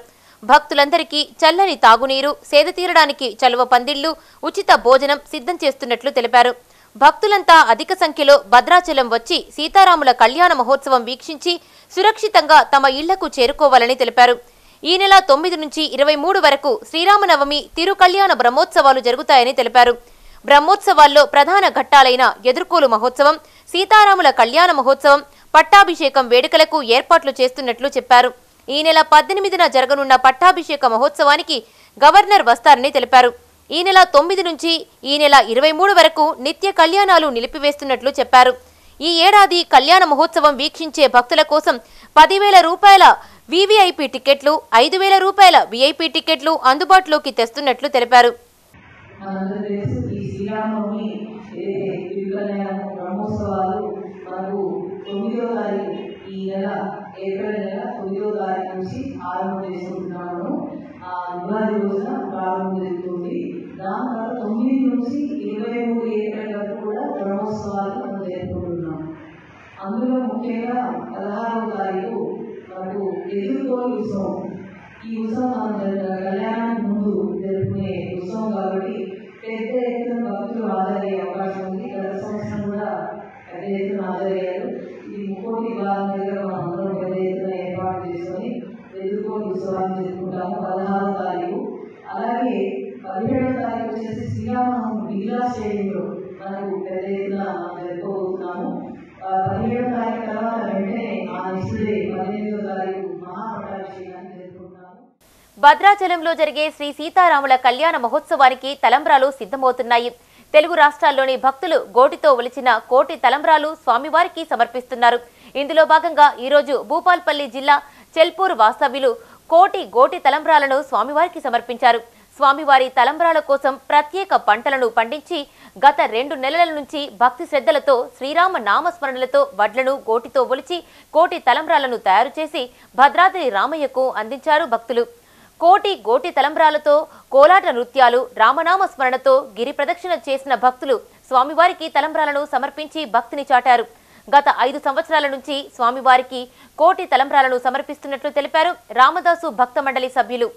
భక్తులందరికీ చల్లని తాగునీరు, సేద తీరడానికి చలువ పందిళ్లు, ఉచిత భోజనం సిద్ధం చేస్తున్నట్లు తెలిపారు. భక్తులంతా అధిక సంఖ్యలో భద్రాచలం వచ్చి సీతారాముల కళ్యాణ మహోత్సవం వీక్షించి సురక్షితంగా తమ ఇళ్లకు చేరుకోవాలని తెలిపారు. ఈ నెల 9 నుంచి 23 వరకు శ్రీరామనవమి తిరుకల్యాణ బ్రహ్మోత్సవాలు జరుగుతాయని తెలిపారు. బ్రహ్మోత్సవాల్లో ప్రధాన ఘట్టాలైన ఎదుర్కోలు మహోత్సవం, సీతారాముల కళ్యాణ మహోత్సవం, పట్టాభిషేకం వేడుకలకు ఏర్పాట్లు చేస్తున్నట్లు చెప్పారు. ఈ నెల 18న జరగనున్న పట్టాభిషేక మహోత్సవానికి గవర్నర్ వస్తారని తెలిపారు. ఈ నెల 9 నుంచి ఈ నెల 23 వరకు నిత్య కళ్యాణాలు నిలిపివేస్తున్నట్లు చెప్పారు. ఈ ఏడాది కళ్యాణ మహోత్సవం వీక్షించే భక్తుల కోసం 10,000 రూపాయల వీవీఐపీ టికెట్లు, 5,000 రూపాయల వీఐపీ టికెట్లు అందుబాటులోకి తెస్తున్నట్లు తెలిపారు. ఏప్రిల్ నెల 9వ తారీఖు నుంచి ఆరంభం చేసుకుంటున్నాము. ఉగాది రోజున ప్రారంభం జరుగుతుంది. దాని తర్వాత 9 నుంచి 23 ఏప్రిల్ వరకు కూడా బ్రహ్మోత్సవాలు మనం జరుపుకుంటున్నాం. అందులో ముఖ్యంగా 16వ తారీఖు మనకు ఎదుర్కోలు ఉత్సవం. ఈ ఉత్సవం మనం కళ్యాణానికి ముందు జరుపుకునే ఉత్సవం కాబట్టి పెద్ద ఎత్తున భక్తులు హాజరయ్యే అవకాశం ఉంది. గత సంవత్సరం కూడా పెద్ద ఎత్తున హాజరయ్యారు. ఇది ముక్కోటి భాగం దగ్గర మనం అందరం పెద్ద ఎత్తున ఏర్పాటు చేసుకొని ఎదుర్కోని ఉత్సవాన్ని జరుపుకుంటాము 16వ తారీఖు. అలాగే 17వ తారీఖు వచ్చేసి శ్రీరామనవమి బిర్లా స్టేడియంలో మనకు పెద్ద ఎత్తున జరుపుకోబోతున్నాము. 17వ తారీఖు తర్వాత వెంటనే ఆ నెక్స్ట్ డే 18వ తారీఖు మహాపట్టాభిషేకాన్ని జరుపుకుంటాము. భద్రాచలంలో జరిగే శ్రీ సీతారాముల కళ్యాణ మహోత్సవానికి తలంబ్రాలు సిద్ధమవుతున్నాయి. తెలుగు రాష్ట్రాల్లోని భక్తులు గోటితో ఒలిచిన కోటి తలంబ్రాలు స్వామివారికి సమర్పిస్తున్నారు. ఇందులో భాగంగా ఈరోజు భూపాల్పల్లి జిల్లా చెల్పూర్ వాస్తవ్యులు కోటి తలంబ్రాలను స్వామివారికి సమర్పించారు. స్వామివారి తలంబ్రాల కోసం ప్రత్యేక పంటలను పండించి గత 2 నెలల నుంచి భక్తి శ్రద్ధలతో శ్రీరామ నామస్మరణలతో వడ్లను గోటితో ఒలిచి కోటి తలంబ్రాలను తయారు చేసి భద్రాద్రి రామయ్యకు అందించారు భక్తులు. కోటి తలంబ్రాలతో కోలాట నృత్యాలు, రామనామ స్మరణతో గిరి ప్రదక్షిణ చేసిన భక్తులు స్వామివారికి తలంబ్రాలను సమర్పించి భక్తిని చాటారు. గత 5 సంవత్సరాల నుంచి స్వామివారికి కోటి తలంబ్రాలను సమర్పిస్తున్నట్లు తెలిపారు రామదాసు భక్త మండలి సభ్యులు.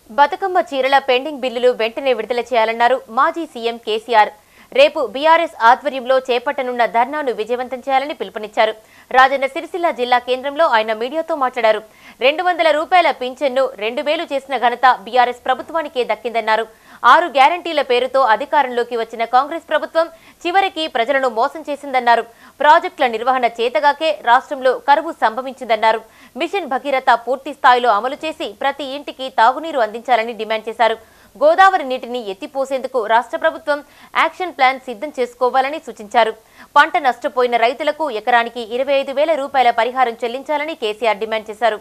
బతుకమ్మ చీరల పెండింగ్ బిల్లులు వెంటనే విడుదల చేయాలన్నారు మాజీ సీఎం కేసీఆర్. రేపు బీఆర్ఎస్ ఆధ్వర్యంలో చేపట్టనున్న ధర్నాను విజయవంతం చేయాలని పిలుపునిచ్చారు. రాజన్న సిరిసిల్ల జిల్లా కేంద్రంలో ఆయన మీడియాతో మాట్లాడారు. 200 రూపాయల పింఛన్ను 2,000 చేసిన ఘనత బీఆర్ఎస్ ప్రభుత్వానికే దక్కిందన్నారు. 6 గ్యారంటీల పేరుతో అధికారంలోకి వచ్చిన కాంగ్రెస్ ప్రభుత్వం చివరికి ప్రజలను మోసం చేసిందన్నారు. ప్రాజెక్టుల నిర్వహణ చేతగాకే రాష్ట్రంలో కరువు సంభవించిందన్నారు. మిషన్ భగీరథ పూర్తి స్థాయిలో అమలు చేసి ప్రతి ఇంటికి తాగునీరు అందించాలని డిమాండ్ చేశారు. గోదావరి నీటిని ఎత్తిపోసేందుకు రాష్ట్ర ప్రభుత్వం యాక్షన్ ప్లాన్ సిద్ధం చేసుకోవాలని సూచించారు. పంట నష్టపోయిన రైతులకు ఎకరానికి 25,000 రూపాయల పరిహారం చెల్లించాలని కేసీఆర్ డిమాండ్ చేశారు.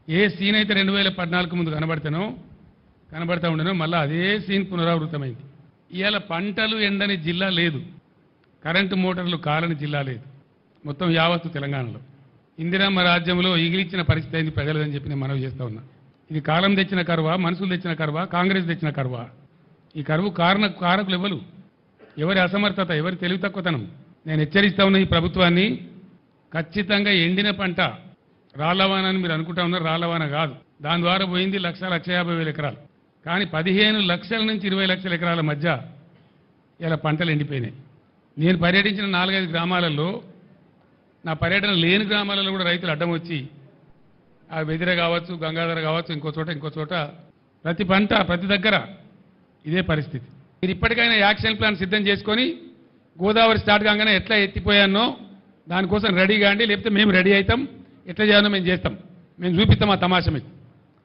ఏ సీన్ అయితే 2014 ముందు కనబడతా ఉండనో మళ్ళీ అదే సీన్ పునరావృతమైంది. ఇవాళ పంటలు ఎండని జిల్లా లేదు, కరెంటు మోటార్లు కాలని జిల్లా లేదు, మొత్తం యావత్తు తెలంగాణలో. ఇందిరమ్మ రాజ్యంలో ఈగిలిచ్చిన పరిస్థితి అయింది ప్రజలదని చెప్పి నేను మనవి చేస్తా ఉన్నా. ఇది కాలం తెచ్చిన కరువా, మనుషులు తెచ్చిన కరువా, కాంగ్రెస్ తెచ్చిన కరువా? ఈ కరువు కారకులు ఎవరు? ఎవరి అసమర్థత, ఎవరి తెలివి తక్కువతనం? నేను హెచ్చరిస్తా ఉన్న ఈ ప్రభుత్వాన్ని, ఖచ్చితంగా ఎండిన పంట రాళ్లవాన అని మీరు అనుకుంటా ఉన్నారు. రాళ్లవాన కాదు, దాని ద్వారా పోయింది 1,50,000 ఎకరాలు. కానీ 15 లక్షల నుంచి 20 లక్షల ఎకరాల మధ్య ఇలా పంటలు ఎండిపోయినాయి. నేను పర్యటించిన 4-5 గ్రామాలలో, నా పర్యటన లేని గ్రామాలలో కూడా రైతులు అడ్డం వచ్చి ఆ బెదిర కావచ్చు, గంగాధర కావచ్చు, ఇంకో చోట ప్రతి పంట ప్రతి దగ్గర ఇదే పరిస్థితి. మీరు ఇప్పటికైనా యాక్షన్ ప్లాన్ సిద్ధం చేసుకొని గోదావరి స్టార్ట్ కాగానే ఎట్లా ఎత్తిపోయానో దానికోసం రెడీ కాండి, లేకపోతే మేము రెడీ అవుతాం. ఎట్లా చేయాలో మేము చేస్తాం, మేము చూపిస్తాం ఆ తమాషా మీకు.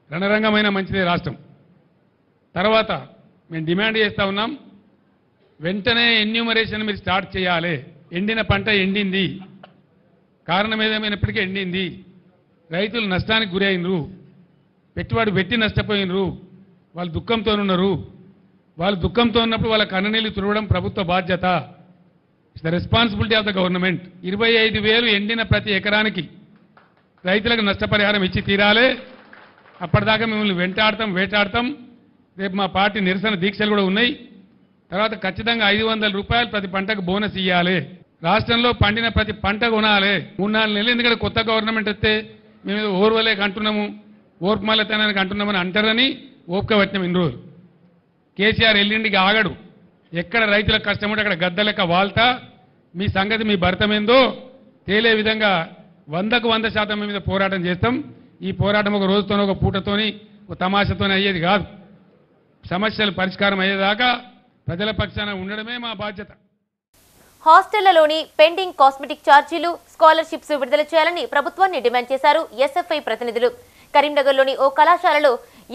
రణరంగమైన మంచిదే రాష్ట్రం. తర్వాత మేము డిమాండ్ చేస్తూ ఉన్నాం, వెంటనే ఎన్యూమరేషన్ మీరు స్టార్ట్ చేయాలి. ఎండిన పంట ఎండింది, కారణం ఏదేమైనప్పటికీ ఎండింది, రైతులు నష్టానికి గురి అయినరు, పెట్టుబడి పెట్టి నష్టపోయినరు, వాళ్ళు దుఃఖంతో ఉన్నారు. వాళ్ళు దుఃఖంతో ఉన్నప్పుడు వాళ్ళ కన్ననీళ్ళు తుడవడం ప్రభుత్వ బాధ్యత. The responsibility of the government. 25,000 ఎండిన ప్రతి ఎకరానికి రైతులకు నష్టపరిహారం ఇచ్చి తీరాలి. అప్పటిదాకా మిమ్మల్ని వేటాడతాం. రేపు మా పార్టీ నిరసన దీక్షలు కూడా ఉన్నాయి. తర్వాత ఖచ్చితంగా 500 రూపాయలు ప్రతి పంటకు బోనస్ ఇవ్వాలి. రాష్ట్రంలో పండిన ప్రతి పంట కొనాలి. 3-4 నెలలు ఎందుకంటే కొత్త గవర్నమెంట్ వస్తే మేము ఓర్వలేక అంటున్నాము, ఓర్పుమల్లతనానికి అంటున్నామని అంటారని ఓపిక పట్టినాం ఇన్ని రోజులు. కేసీఆర్ ఎల్లుండికి ఆగడు. ఎక్కడ రైతులకు కష్టం ఉంటే అక్కడ గద్ద లెక్క వాళ్తా మీ సంగతి మీ భర్తమేందో తేలే విధంగా 100కు 100% మీద పోరాటం చేస్తాం. ఈ పోరాటం ఒక రోజుతోనో ఒక పూటతోని ఒక తమాషతోనే అయ్యేది కాదు. సమస్యలు పరిష్కారం అయ్యేదాకా ప్రజల పక్షాన ఉండడమే మా బాధ్యత. హాస్టళ్లలోని పెండింగ్ కాస్మెటిక్ ఛార్జీలు, స్కాలర్షిప్స్ విడుదల చేయాలని ప్రభుత్వాన్ని డిమాండ్ చేశారు ఎస్ఎఫ్ఐ ప్రతినిధులు. కరీంనగర్లోని ఓ కళాశాలలో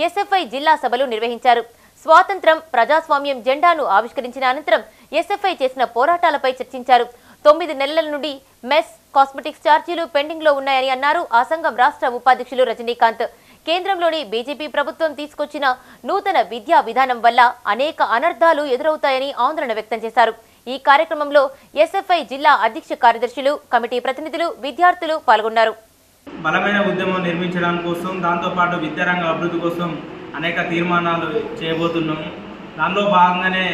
ఎస్ఎఫ్ఐ జిల్లా సభలు నిర్వహించారు. స్వాతంత్ర్యం, ప్రజాస్వామ్యం జెండాను ఆవిష్కరించిన అనంతరం ఎస్ఎఫ్ఐ చేసిన పోరాటాలపై చర్చించారు. 9 నెలల నుండి మెస్, కాస్మెటిక్స్ ఛార్జీలు పెండింగ్ లో ఉన్నాయని అన్నారు ఆ సంఘం రాష్ట్ర ఉపాధ్యక్షులు రజనీకాంత్. కేంద్రంలోని బీజేపీ ప్రభుత్వం తీసుకొచ్చిన నూతన విద్యా విధానం వల్ల అనేక అనర్థాలు ఎదురవుతాయని ఆందోళన వ్యక్తం చేశారు. ఈ కార్యక్రమంలో ఎస్ఎఫ్ఐ జిల్లా అధ్యక్ష కార్యదర్శులు, కమిటీ ప్రతినిధులు, విద్యార్థులు పాల్గొన్నారు. బలమైన ఉద్యమం నిర్మించడం కోసం, దాంతోపాటు విద్యారంగ అభివృద్ధి కోసం అనేక తీర్మానాలు చేయబోతున్నాము. దానిలో భాగంగానే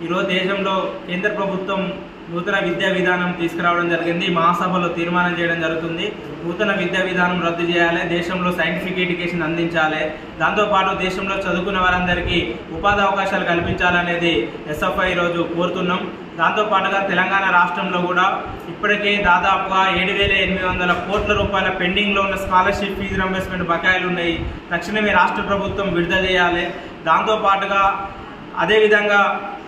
ఈరోజు దేశంలో కేంద్ర ప్రభుత్వం నూతన విద్యా విధానం తీసుకురావడం జరిగింది. మహాసభలో తీర్మానం చేయడం జరుగుతుంది. నూతన విద్యా విధానం రద్దు చేయాలి, దేశంలో సైంటిఫిక్ ఎడ్యుకేషన్ అందించాలి, దాంతోపాటు దేశంలో చదువుకున్న వారందరికీ ఉపాధి అవకాశాలు కల్పించాలనేది ఎస్ఎఫ్ఐ ఈరోజు కోరుతున్నాం. దాంతోపాటుగా తెలంగాణ రాష్ట్రంలో కూడా ఇప్పటికే దాదాపుగా 7,800 కోట్ల రూపాయల పెండింగ్లో ఉన్న స్కాలర్షిప్ ఫీజు రింబర్స్మెంట్ బకాయిలు ఉన్నాయి. తక్షణమే రాష్ట్ర ప్రభుత్వం విడుదల చేయాలి. దాంతోపాటుగా అదేవిధంగా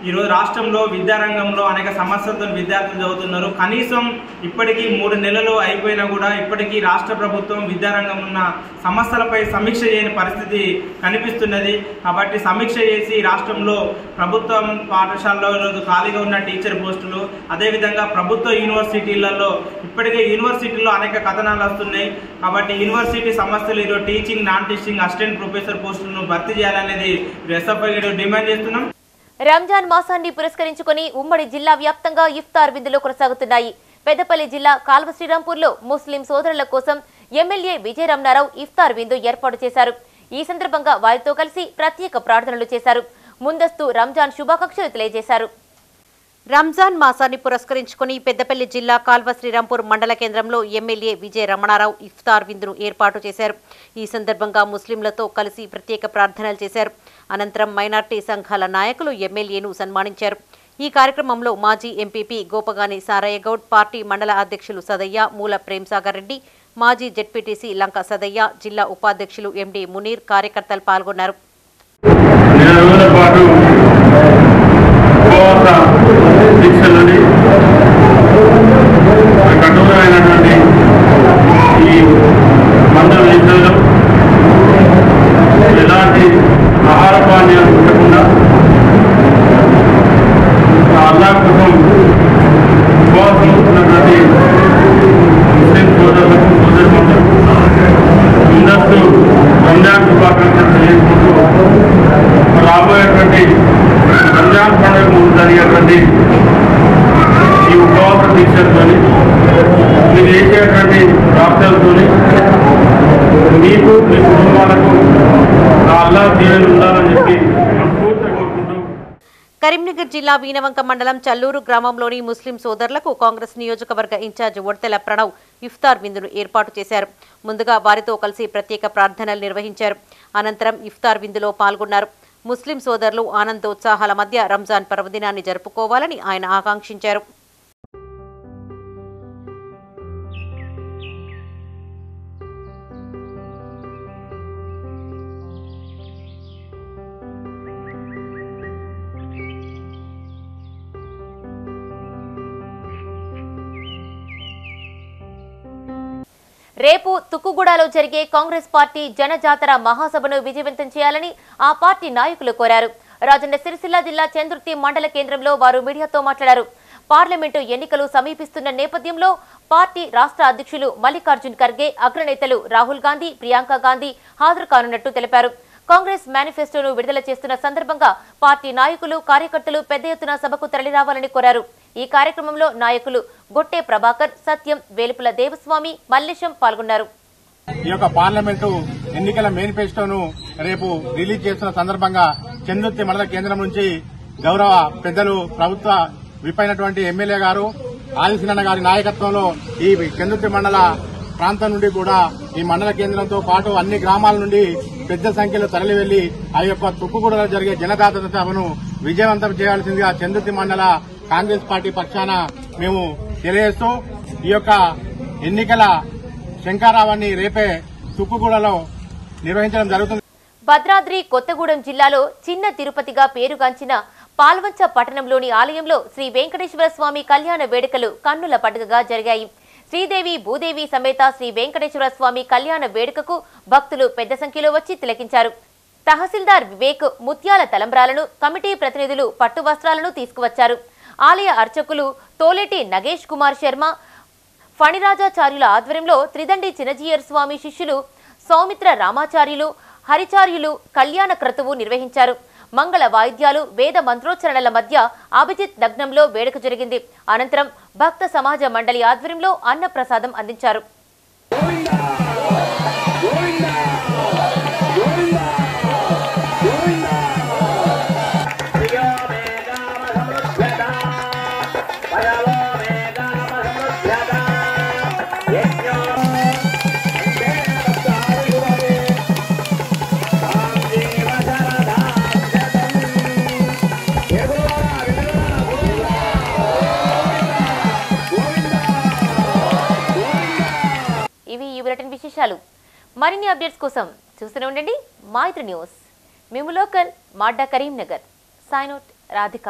ఈరోజు రాష్ట్రంలో విద్యారంగంలో అనేక సమస్యలతో విద్యార్థులు చదువుతున్నారు. కనీసం ఇప్పటికీ 3 నెలలు అయిపోయినా కూడా ఇప్పటికీ రాష్ట్ర ప్రభుత్వం విద్యారంగం ఉన్న సమస్యలపై సమీక్ష చేయని పరిస్థితి కనిపిస్తున్నది. కాబట్టి సమీక్ష చేసి రాష్ట్రంలో ప్రభుత్వం పాఠశాలలో ఈరోజు ఖాళీగా ఉన్న టీచర్ పోస్టులు, అదేవిధంగా ప్రభుత్వ యూనివర్సిటీలలో ఇప్పటికే యూనివర్సిటీల్లో అనేక కథనాలు వస్తున్నాయి. కాబట్టి యూనివర్సిటీ సమస్యలు ఈరోజు teaching, non teaching, assistant professor పోస్టులను భర్తీ చేయాలనేది ఎస్ఎఫ్ఐ డిమాండ్ చేస్తున్నాం. రంజాన్ మాసాన్ని పురస్కరించుకుని ఉమ్మడి జిల్లా వ్యాప్తంగా ఇఫ్తార్ విందులు కొనసాగుతున్నాయి. పెద్దపల్లి జిల్లా కాల్వ శ్రీరాంపూర్లో ముస్లిం సోదరుల కోసం ఎమ్మెల్యే విజయ రమణారావు ఇఫ్తార్ విందు ఏర్పాటు చేశారు. ఈ సందర్భంగా వారితో కలిసి ప్రత్యేక ప్రార్థనలు చేశారు. ముందస్తు రంజాన్ శుభాకాంక్షలు తెలియజేశారు. రంజాన్ మాసాన్ని పురస్కరించుకుని పెద్దపల్లి జిల్లా కాల్వ శ్రీరాంపూర్ మండల కేంద్రంలో ఎమ్మెల్యే విజయ రమణారావు ఇఫ్తార్ విందును ఏర్పాటు చేశారు. ఈ సందర్భంగా ముస్లింలతో కలిసి ప్రత్యేక ప్రార్థనలు చేశారు. అనంతరం మైనార్టీ సంఘాల నాయకులు ఎమ్మెల్యేను సన్మానించారు. ఈ కార్యక్రమంలో మాజీ ఎంపీపీ గోపగాని సారయ్య గౌడ్, పార్టీ మండల అధ్యక్షులు సదయ్య, మూల ప్రేమ్సాగర్ రెడ్డి, మాజీ జెడ్పీటీసీ లంక సదయ్య, జిల్లా ఉపాధ్యక్షులు ఎండి మునీర్, కార్యకర్తలు పాల్గొన్నారు. కఠోరమైనటువంటి ఈ మందుల విషయంలో ఎలాంటి ఆహార పానీయాలు ఉండకుండా అల్లా కోసం ఉపవాసం ఉంటున్నటువంటి ముస్లిం సోదరులకు సోదరులకు ముందస్తు రంజాన్ శుభాకాంక్షలు తెలియజేసుకుంటూ రాబోయేటువంటి రంజాన్ పండుగ ముందు జరిగేటువంటి ఈ ఉపవాస దీక్షలతో మీరు చేసేటువంటి ప్రార్థనలతో మీకు మీ కుటుంబాలకు అల్లా దీవెనలు ఉండాలని చెప్పి మనస్ఫూర్తిగా కోరుకుంటూ. కరీంనగర్ జిల్లా వీనవంక మండలం చల్లూరు గ్రామంలోని ముస్లిం సోదరులకు కాంగ్రెస్ నియోజకవర్గ ఇన్ఛార్జ్ ఒడ్తెల ప్రణవ్ ఇఫ్తార్ విందును ఏర్పాటు చేశారు. ముందుగా వారితో కలిసి ప్రత్యేక ప్రార్థనలు నిర్వహించారు. అనంతరం ఇఫ్తార్ విందులో పాల్గొన్నారు. ముస్లిం సోదరులు ఆనందోత్సాహాల మధ్య రంజాన్ పర్వదినాన్ని జరుపుకోవాలని ఆయన ఆకాంక్షించారు. రేపు తుక్కుగూడలో జరిగే కాంగ్రెస్ పార్టీ జనజాతర మహాసభను విజయవంతం చేయాలని ఆ పార్టీ నాయకులు కోరారు. రాజన్న సిరిసిల్ల జిల్లా చంద్రుర్తి మండల కేంద్రంలో వారు మీడియాతో మాట్లాడారు. పార్లమెంటు ఎన్నికలు సమీపిస్తున్న నేపథ్యంలో పార్టీ రాష్ట్ర అధ్యక్షులు మల్లికార్జున్ ఖర్గే, అగ్రనేతలు రాహుల్ గాంధీ, ప్రియాంక గాంధీ హాజరు కానున్నట్టు తెలిపారు. కాంగ్రెస్ మేనిఫెస్టోను విడుదల చేస్తున్న సందర్భంగా పార్టీ నాయకులు, కార్యకర్తలు పెద్ద ఎత్తున సభకు తరలిరావాలని కోరారు. ఈ కార్యక్రమంలో నాయకులు గొట్టె ప్రభాకర్, సత్యం, వేలుపుల దేవస్వామి, మల్లేశం పాల్గొన్నారు. ఈ యొక్క పార్లమెంటు ఎన్నికల మేనిఫెస్టోను రేపు రిలీజ్ చేస్తున్న సందర్భంగా చందుర్తి మండల కేంద్రం నుంచి గౌరవ పెద్దలు ప్రభుత్వ విప్పైనటువంటి ఎమ్మెల్యే గారు ఆదిశీనన్న గారి నాయకత్వంలో ఈ చందుర్తి మండల ప్రాంతం నుండి కూడా ఈ మండల కేంద్రంతో పాటు అన్ని గ్రామాల నుండి పెద్ద సంఖ్యలో తరలి వెళ్లి ఆ యొక్క తుక్కుగూడలో జరిగే జనదాత సభను విజయవంతం చేయాల్సిందిగా చందుర్తి మండల కాంగ్రెస్ పార్టీ పక్షాన మేము తెలియజేస్తూ ఈ యొక్క ఎన్నికల శంకారావాన్ని రేపే తుక్కుగూడలో నిర్వహించడం జరుగుతుంది. భద్రాద్రి కొత్తగూడెం జిల్లాలో చిన్న తిరుపతిగా పేరుగాంచిన పాల్వంచ పట్టణంలోని ఆలయంలో శ్రీ వెంకటేశ్వర స్వామి కళ్యాణ వేడుకలు కన్నుల పండుగగా జరిగాయి. శ్రీదేవి భూదేవి సమేత శ్రీ వెంకటేశ్వర స్వామి కళ్యాణ వేడుకకు భక్తులు పెద్ద సంఖ్యలో వచ్చి తిలకించారు. తహసీల్దార్ వివేక్ ముత్యాల తలంబ్రాలను, కమిటీ ప్రతినిధులు పట్టు వస్త్రాలను తీసుకువచ్చారు. ఆలయ అర్చకులు తోలేటి నగేష్ కుమార్ శర్మ, ఫణిరాజాచార్యుల ఆధ్వర్యంలో త్రిదండి చిన్నజీయర్ స్వామి శిష్యులు సౌమిత్ర రామాచార్యులు, హరిచార్యులు కళ్యాణ క్రతువు నిర్వహించారు. మంగళ వాయిద్యాలు, వేద మంత్రోచ్చరణల మధ్య అభిజిత్ లగ్నంలో వేడుక జరిగింది. అనంతరం భక్త సమాజ మండలి ఆధ్వర్యంలో అన్నప్రసాదం అందించారు. ఇవి ఈ బులెటిన్ విశేషాలు. మరిన్ని అప్డేట్స్ కోసం చూస్తూనే ఉండండి మైత్రి న్యూస్. మేము లోకల్ మాడ్డా కరీంనగర్. Sign out Radhika.